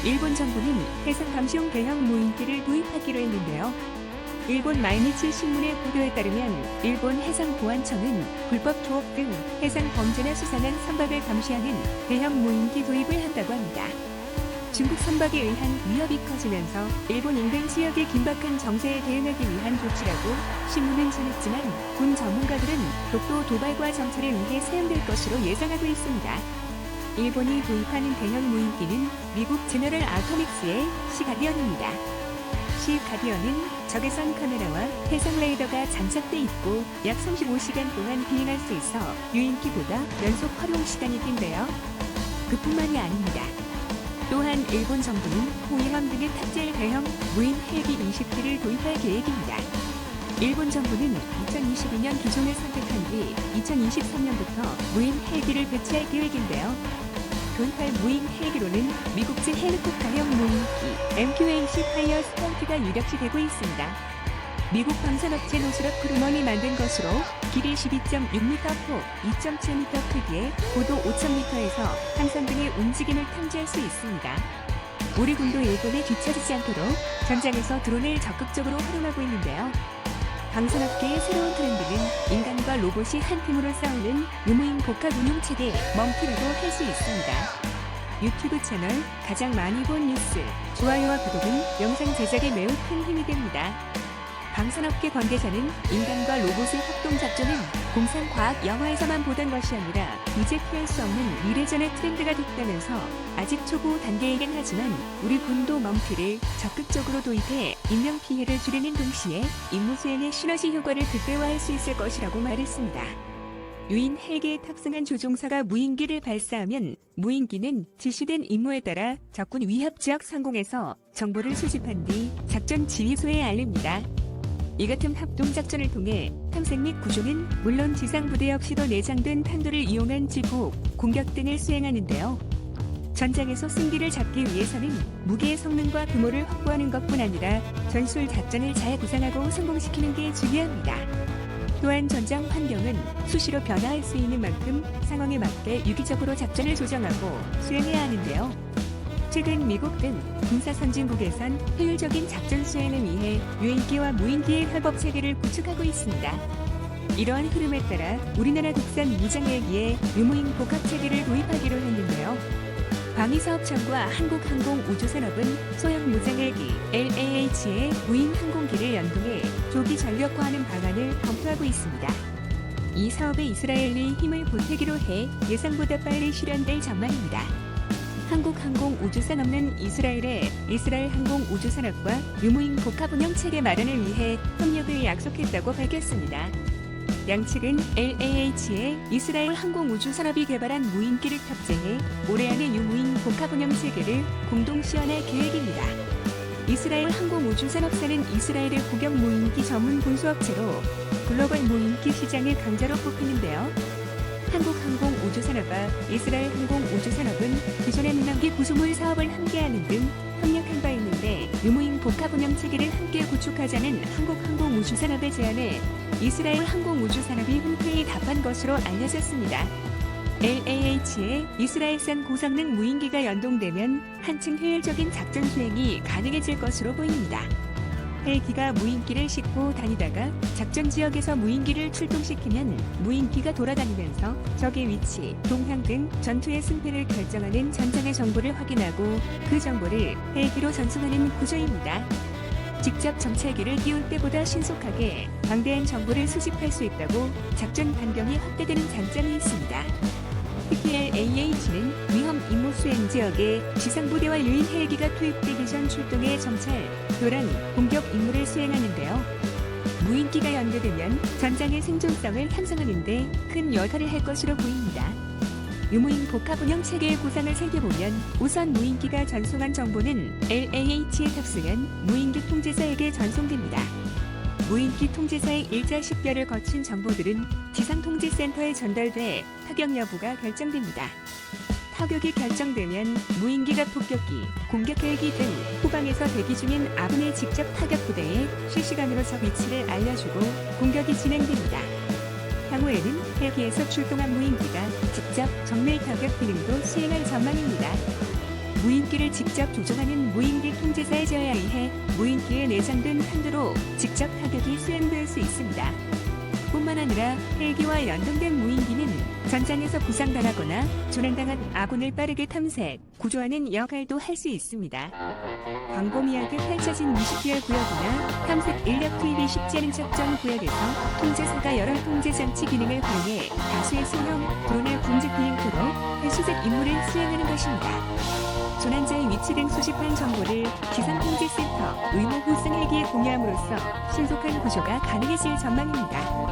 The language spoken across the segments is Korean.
일본 정부는 해상 감시용 대형 무인기를 도입하기로 했는데요. 일본 마이니치 신문의 보도에 따르면 일본 해상보안청은 불법 투옥 등 해상 범죄나 수상한 선박을 감시하는 대형 무인기 도입을 한다고 합니다. 중국 선박에 의한 위협이 커지면서 일본 인근 지역의 긴박한 정세에 대응하기 위한 조치라고 신문은 전했지만 군 전문가들은 독도 도발과 정찰에 의해 사용될 것으로 예상하고 있습니다. 일본이 도입하는 대형 무인기는 미국 제너럴 아토믹스의 시가디언입니다. 시가디언은 적외선 카메라와 해상 레이더가 장착돼 있고 약 35시간 동안 비행할 수 있어 유인기보다 연속 활용 시간이 긴데요. 그뿐만이 아닙니다. 또한 일본 정부는 호위함 등에 탑재할 대형 무인 헬기 20기를 도입할 계획입니다. 일본 정부는 2022년 기종을 선택한 뒤 2023년부터 무인 헬기를 배치할 계획인데요. 도입할 무인 헬기로는 미국제 헬리콥터형 무인기 MQAC 파이어 스카우트가 유력시 되고 있습니다. 미국 방산업체 노스럽 크루먼이 만든 것으로 길이 12.6m 폭 2.7m 크기에 고도 5,000m에서 항선 등의 움직임을 탐지할 수 있습니다. 우리 군도 일본에 뒤처지지 않도록 전장에서 드론을 적극적으로 활용하고 있는데요. 방산업계의 새로운 트렌드는 인간과 로봇이 한 팀으로 싸우는 유무인 복합 운용체계 멈티라고 할 수 있습니다. 유튜브 채널 가장 많이 본 뉴스, 좋아요와 구독은 영상 제작에 매우 큰 힘이 됩니다. 방산업계 관계자는 인간과 로봇의 합동작전은 공상과학 영화에서만 보던 것이 아니라 이제 피할 수 없는 미래전의 트렌드가 됐다면서 아직 초보 단계이긴 하지만 우리 군도 멈티를 적극적으로 도입해 인명피해를 줄이는 동시에 임무 수행의 시너지 효과를 극대화할 수 있을 것이라고 말했습니다. 유인 헬기에 탑승한 조종사가 무인기를 발사하면 무인기는 지시된 임무에 따라 적군 위협 지역 상공에서 정보를 수집한 뒤 작전 지휘소에 알립니다. 이 같은 합동작전을 통해 탐색 및 구조는 물론 지상부대 역시도 내장된 탄도를 이용한 지포, 공격 등을 수행하는데요. 전장에서 승기를 잡기 위해서는 무기의 성능과 규모를 확보하는 것뿐 아니라 전술 작전을 잘 구상하고 성공시키는 게 중요합니다. 또한 전장 환경은 수시로 변화할 수 있는 만큼 상황에 맞게 유기적으로 작전을 조정하고 수행해야 하는데요. 최근 미국 등 군사 선진국에선 효율적인 작전 수행을 위해 유인기와 무인기의 협업 체계를 구축하고 있습니다. 이러한 흐름에 따라 우리나라 국산 무장헬기에 유무인 복합 체계를 도입하기로 했는데요. 방위사업청과 한국항공우주산업은 소형 무장헬기 LAH의 무인 항공기를 연동해 조기 전력화하는 방안을 검토하고 있습니다. 이 사업에 이스라엘이 힘을 보태기로 해 예상보다 빨리 실현될 전망입니다. 한국항공우주산업은 이스라엘 항공우주산업과 유무인 복합 운영 체계 마련을 위해 협력을 약속했다고 밝혔습니다. 양측은 LAH에 이스라엘 항공우주산업이 개발한 무인기를 탑재해 올해 안에 유무인 복합 운영 체계를 공동 시연할 계획입니다. 이스라엘 항공우주산업사는 이스라엘의 국영 무인기 전문 군수업체로 글로벌 무인기 시장을 강자로 꼽히는데요. 한국항공우주산업과 이스라엘 항공우주산업은 기존의 민항기 구조물 사업을 함께하는 등 협력한 바 있는데 유무인 복합 운영 체계를 함께 구축하자는 한국항공우주산업의 제안에 이스라엘 항공우주산업이 흔쾌히 답한 것으로 알려졌습니다. LAH에 이스라엘산 고성능 무인기가 연동되면 한층 효율적인 작전 수행이 가능해질 것으로 보입니다. 헬기가 무인기를 싣고 다니다가 작전 지역에서 무인기를 출동시키면 무인기가 돌아다니면서 적의 위치, 동향 등 전투의 승패를 결정하는 전장의 정보를 확인하고 그 정보를 헬기로 전송하는 구조입니다. 직접 정찰기를 띄울 때보다 신속하게 방대한 정보를 수집할 수 있다고 작전 반경이 확대되는 장점이 있습니다. 특히 LAH는 위험 임무 수행 지역에 지상부대와 유인 헬기가 투입되기 전 출동해 정찰, 교란, 공격 임무를 수행하는데요. 무인기가 연계되면 전장의 생존성을 향상하는 데 큰 역할을 할 것으로 보입니다. 유무인 복합 운영 체계의 구상을 살펴보면 우선 무인기가 전송한 정보는 LAH에 탑승한 무인기 통제사에게 전송됩니다. 무인기 통제사의 일자 식별을 거친 정보들은 지상통제센터에 전달돼 타격 여부가 결정됩니다. 타격이 결정되면 무인기가 폭격기, 공격 헬기 등 후방에서 대기 중인 아군의 직접 타격 부대에 실시간으로 적 위치를 알려주고 공격이 진행됩니다. 향후에는 헬기에서 출동한 무인기가 직접 정밀 타격 기능도 수행할 전망입니다. 무인기를 직접 조종하는 무인기 통제사의 제어에 의해 무인기에 내장된 탄두로 직접 타격이 수행될 수 있습니다. 뿐만 아니라 헬기와 연동된 무인기는 전장에서 부상당하거나 조난당한 아군을 빠르게 탐색, 구조하는 역할도 할 수 있습니다. 광범위하게 펼쳐진 미시티얼 구역이나 탐색 인력 투입이 쉽지 않은 작전 구역에서 통제사가 여러 통제 장치 기능을 활용해 다수의 소형 드론을 분직 비행토로 해수색 임무를 수행하는 것입니다. 조난자의 위치 등 수집한 정보를 기상통제센터 의무 후승 헬기에 공유함으로써 신속한 구조가 가능해질 전망입니다.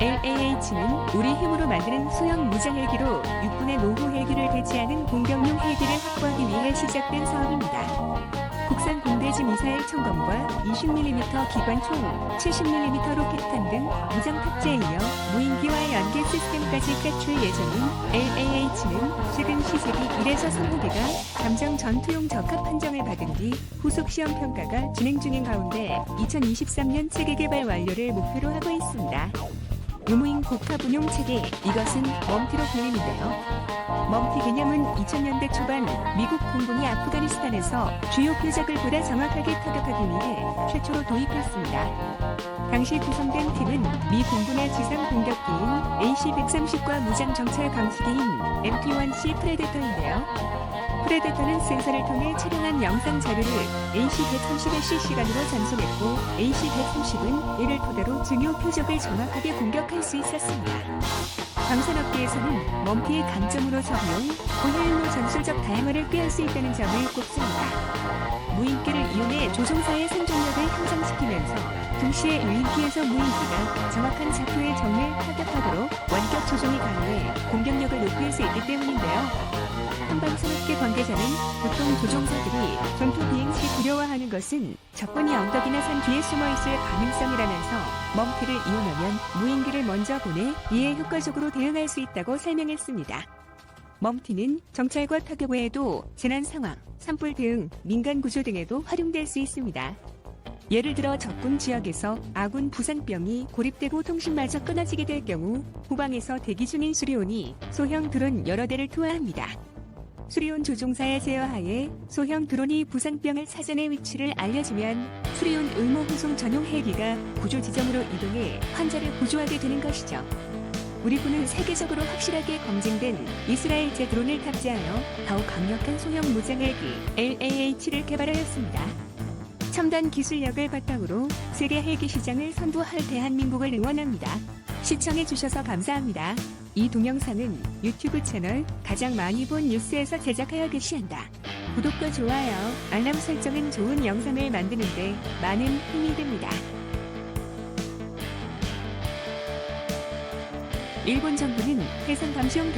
LAH는 우리 힘으로 만드는 소형 무장 헬기로 육군의 노후 헬기를 대체하는 공격용 헬기를 확보하기 위해 시작된 사업입니다. 국산 공대지 미사일 청검과 20mm 기관총, 70mm 로켓탄 등 무장 탑재에 이어 무인기와의 연계 시스템까지 갖출 예정인 LAH는 최근 시세기 1에서 3호기가 잠정 전투용 적합 판정을 받은 뒤 후속 시험 평가가 진행 중인 가운데 2023년 체계 개발 완료를 목표로 하고 있습니다. 유무인 복합 운용 체계, 이것은 멈티로 불리는데요. 멈티 개념은 2000년대 초반 미국 공군이 아프가니스탄에서 주요 표적을 보다 정확하게 타격하기 위해 최초로 도입했습니다. 당시 구성된 팀은 미 공군의 지상 공격기인 AC-130과 무장 정찰 감시기인 MT-1C 프레데터인데요. 프레데터는 센서를 통해 촬영한 영상 자료를 AC-130의 실시간으로 전송했고 AC-130은 이를 토대로 중요 표적을 정확하게 공격할 수 있었습니다. 방산업계에서는 멈티의 강점으로 적용, 고효율로 전술적 다양화를 꾀할 수 있다는 점을 꼽습니다. 무인기를 이용해 조종사의 생존력을 향상시키면서 동시에 유인기에서 무인기가 정확한 작도의 정밀 타격하도록 원격 조종이 가능해 공격력을 높일 수 있기 때문인데요. 한방산업계 관계자는 보통 조종사들이 전투 비행 시 두려워하는 것은 적군이 언덕이나 산 뒤에 숨어있을 가능성이라면서 멈티를 이용하면 무인기를 먼저 보내 이에 효과적으로 대응할 수 있다고 설명했습니다. 멈티는 정찰과 타격 외에도 재난 상황, 산불 등 민간 구조 등에도 활용될 수 있습니다. 예를 들어 적군 지역에서 아군 부상병이 고립되고 통신마저 끊어지게 될 경우 후방에서 대기 중인 수리온이 소형 드론 여러 대를 투하합니다. 수리온 조종사의 제어하에 소형 드론이 부상병을 사전에 위치를 알려주면 수리온 의무 후송 전용 헬기가 구조 지점으로 이동해 환자를 구조하게 되는 것이죠. 우리 군은 세계적으로 확실하게 검증된 이스라엘제 드론을 탑재하여 더욱 강력한 소형 무장 헬기 LAH를 개발하였습니다. 첨단 기술력을 바탕으로 세계 헬기 시장을 선도할 대한민국을 응원합니다. 시청해주셔서 감사합니다. 이 동영상은 유튜브 채널 가장 많이 본 뉴스에서 제작하여 게시한다. 구독과 좋아요, 알람 설정은 좋은 영상을 만드는데 많은 힘이 됩니다. 일본 정부는 해상 감시용